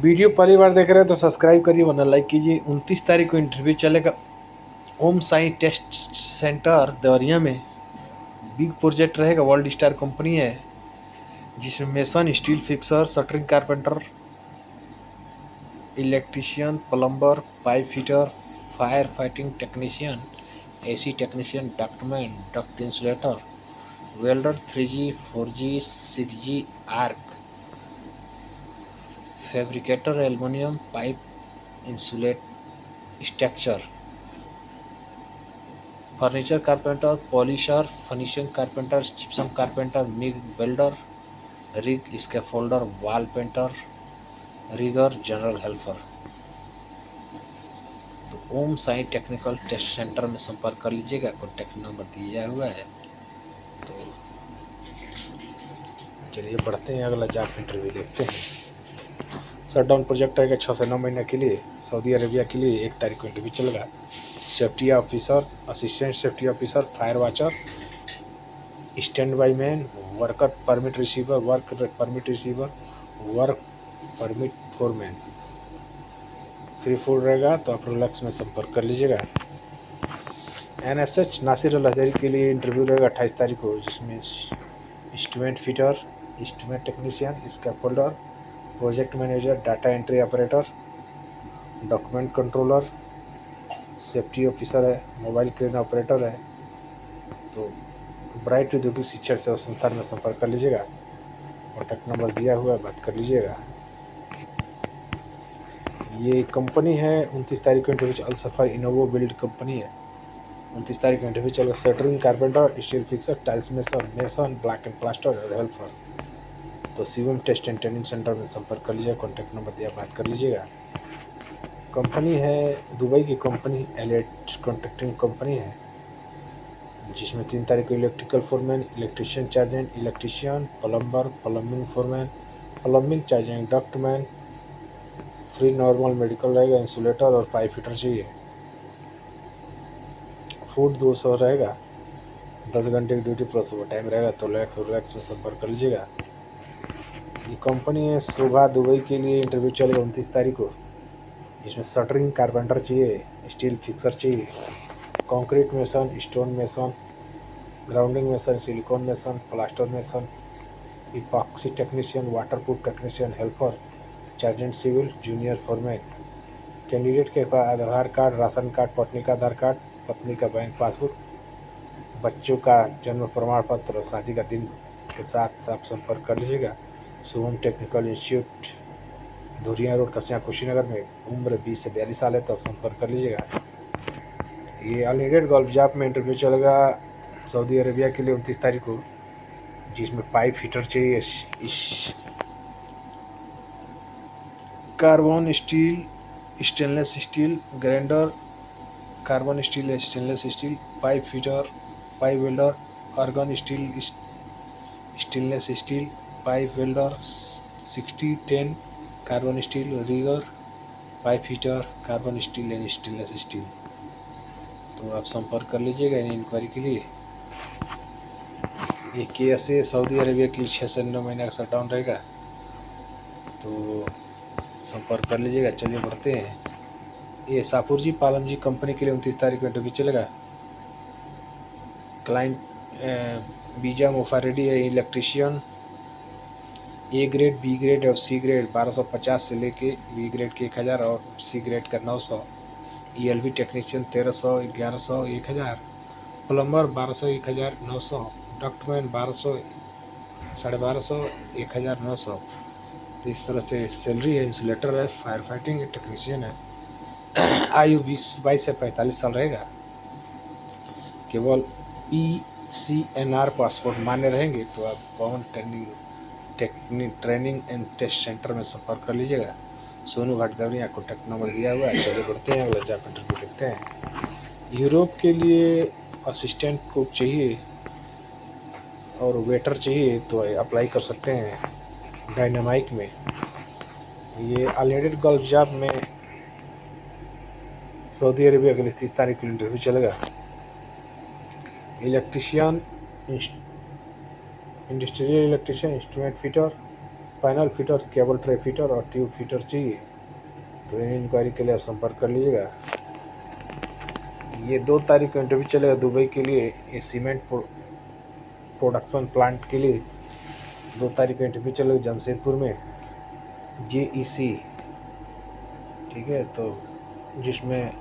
Video पहली बार देख रहे हैं तो सब्सक्राइब करिए वरना लाइक कीजिए। 29 तारीख को इंटरव्यू चलेगा ओम साई टेस्ट सेंटर देवरिया में। बिग प्रोजेक्ट रहेगा, वर्ल्ड स्टार कंपनी है जिसमें mason, steel fixer, shuttering carpenter, electrician, plumber, pipe fitter, fire fighting technician, AC technician, ductman, duct insulator, welder, 3G 4G 6G arc fabricator, aluminium pipe insulate structure, furniture carpenter, polisher, finishing carpenter, gypsum carpenter, MIG welder, rig scaffolder, wall painter, rigger, general helper. तो Om Sai technical test centre में संपर्क कर लीजिएगा, contact number दिया हुआ है। तो चलिए बढ़ते हैं, अगला जॉब इंटरव्यू देखते हैं। शटडाउन प्रोजेक्ट रहेगा 6 से 9 महीने के लिए सऊदी अरेबिया के लिए। 1 तारीख को इंटरव्यू चलेगा। Safety officer, assistant safety officer, fire watcher, stand by man, worker permit receiver, work permit receiver, work permit foreman. Free food रहेगा तो आप रिलैक्स में संपर्क कर लीजिएगा। NSH नासिर अल हज़ारी के लिए इंटरव्यू रहेगा 28 तारीख को, जिसमें instrument fitter, instrument technician, scaffolder, project manager, data entry operator, document controller, safety officer है, मोबाइल क्रेन ऑपरेटर है। तो ब्राइट औद्योगिक शिक्षण सेवा संस्थान में संपर्क कर लीजिएगा। कॉन्टैक्ट नंबर दिया हुआ है, बात कर लीजिएगा। ये कंपनी है 29 तारीख को interview Al Safar Innovo build company है। 29 तारीख को इंटरव्यू चलेगा। Shuttering carpenter, steel fixer, tiles mason, black and plaster और हेल्पर। तो Shivam test and training centre में संपर्क कर लीजिएगा। कॉन्टैक्ट नंबर दिया, बात कर लीजिएगा। कंपनी है दुबई की कंपनी, एलेट कॉन्ट्रैक्टिंग कंपनी है, जिसमें 3 तारीख को इलेक्ट्रिकल फोरमैन, इलेक्ट्रीशियन चार्जेंट, electrician, plumber, plumbing foreman, plumbing चार्जेंट, डक्टमैन, फ्री नॉर्मल मेडिकल रहेगा, इंसुलेटर और पाइप फिटर चाहिए। फूड 200 रहेगा, 10 घंटे की ड्यूटी प्लस ओवर टाइम रहेगा। तो रिलैक्स में संपर्क कर लीजिएगा। ये कंपनी है शोभा दुबई के लिए इंटरव्यू चलेगा 29 तारीख को, जिसमें शटरिंग कारपेंटर चाहिए, स्टील फिक्सर चाहिए, concrete mason, stone mason, grounding mason, silicon mason, plaster mason, epoxy technician, waterproof technician, helper, चार्जेंट सिविल, जूनियर फोरमैन। कैंडिडेट के पास आधार कार्ड, राशन कार्ड, पत्नी का आधार कार्ड, पत्नी का बैंक पासबुक, बच्चों का जन्म प्रमाण पत्र और शादी का दिन के साथ आप संपर्क कर लीजिएगा। Shubham technical institute, Dhuriya road, Kasia, Kushinagar में। उम्र 20 से 42 साल है तो आप संपर्क कर लीजिएगा। ये अनलिमिटेड गोल्फ जॉब में इंटरव्यू चलेगा सऊदी अरेबिया के लिए 29 तारीख को, जिसमें पाइप फिटर चाहिए, carbon steel, stainless steel, grinder, carbon steel, stainless steel, pipe fitter, pipe welder, argon steel, stainless steel, pipe welder, 60-10 carbon steel, rigger, pipe fitter, carbon steel and stainless steel. तो आप संपर्क कर लीजिएगा इन inquiry के लिए। ये case है Saudi Arabia के लिए 6 से 9 महीने का शटडाउन रहेगा, तो संपर्क कर लीजिएगा। चलिए बढ़ते हैं। ये सापुर जी पालम जी कंपनी के लिए 29 तारीख को इंटरव्यू चलेगा। क्लाइंट बीजा मुफारेडी है, electrician, A grade, B grade और सी ग्रेड 1250 से लेके बी ग्रेड के 1000 और सी ग्रेड का 900। ELV technician 1300, 1100, 1000, plumber 1200, 1000, 900, ductman 1200, 1250, 1900। तो इस तरह से सैलरी है। इंसुलेटर है, फायर फाइटिंग टेक्नीशियन है। आयु 22 से 45 साल रहेगा। केवल ECNR पासपोर्ट मान्य रहेंगे। तो आप पवन ट्रेनिंग एंड टेस्ट सेंटर में संपर्क कर लीजिएगा। सोनू घाट देवरिया, कॉन्टैक्ट नंबर दिया हुआ है। चलिए बढ़ते हैं, अगला जॉब इंटरव्यू देखते हैं। यूरोप के लिए असिस्टेंट कुक चाहिए और वेटर चाहिए तो अप्लाई कर सकते हैं डायनामाइक में। ये अनलिमिटेड गल्फ जॉब में सऊदी अरेबिया के लिए 30 तारीख को इंटरव्यू चलेगा। Electrician, industrial electrician, instrument fitter, panel fitter, cable tray fitter और ट्यूब फिटर चाहिए तो इन इंक्वायरी के लिए आप संपर्क कर लीजिएगा। ये 2 तारीख को इंटरव्यू चलेगा दुबई के लिए। ये सीमेंट प्रोडक्शन प्लांट के लिए 2 तारीख को इंटरव्यू चलेगा जमशेदपुर में, JEC, ठीक है। तो जिसमें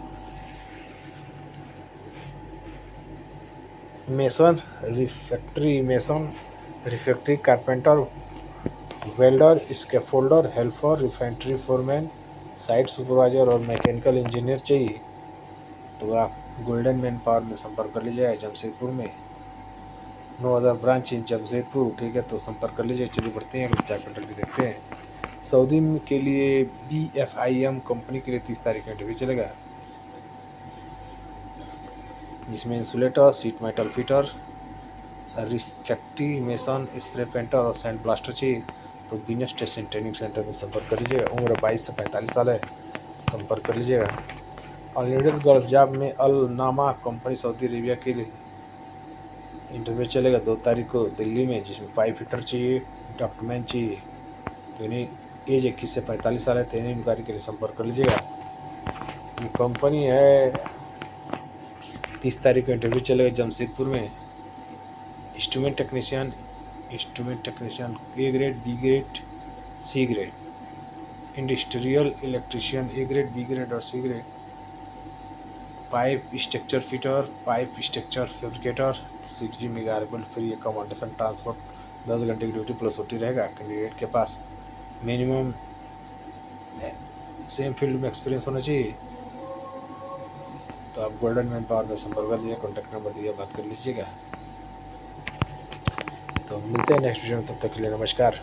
mason, refractory carpenter, welder, scaffolder, helper, refinery foreman, site supervisor और मैकेनिकल इंजीनियर चाहिए तो आप गोल्डन मैन पावर में संपर्क कर लीजिए जमशेदपुर में। No other branch in Jamshedpur, ठीक है। तो संपर्क कर लीजिए। चलिए बढ़ते हैं, कुछ जॉब इंटरव्यू देखते हैं। सऊदी के लिए BFIM कंपनी के लिए 30 तारीख का इंटरव्यू चलेगा, जिसमें insulator, seat metal fitter, refractory, mason, spray painter और सैंड ब्लास्टर चाहिए तो बिजनेस स्टेशन ट्रेनिंग सेंटर में संपर्क कर लीजिएगा। उम्र 22 से 45 साल है, संपर्क कर लीजिएगा। अनलिमिटेड गल्फ जॉब में अल नामा कंपनी सऊदी अरेबिया के लिए इंटरव्यू चलेगा 2 तारीख को दिल्ली में, जिसमें पाइप फिटर चाहिए, डॉक्टमैन चाहिए तो इन्हें एज 21 से 45 साल है तो इन्हें इंक्वायरी के लिए संपर्क कर लीजिएगा। ये कंपनी है, 30 तारीख को इंटरव्यू चलेगा जमशेदपुर में। Instrument technician A grade, B grade, C grade, industrial electrician A grade, B grade और C grade, pipe structure fitter, pipe structure fabricator, 6G मेगारेबल फ्री अकोमोडेशन, ट्रांसपोर्ट, 10 घंटे की ड्यूटी प्लस OT रहेगा। कैंडिडेट के पास मिनिमम सेम फील्ड में experience होना चाहिए तो आप गोल्डन मैन पावर में संपर्क कर लीजिए। कॉन्टैक्ट नंबर दिया, बात कर लीजिएगा। तो मिलते हैं नेक्स्ट वीडियो में, तब तक के लिए नमस्कार।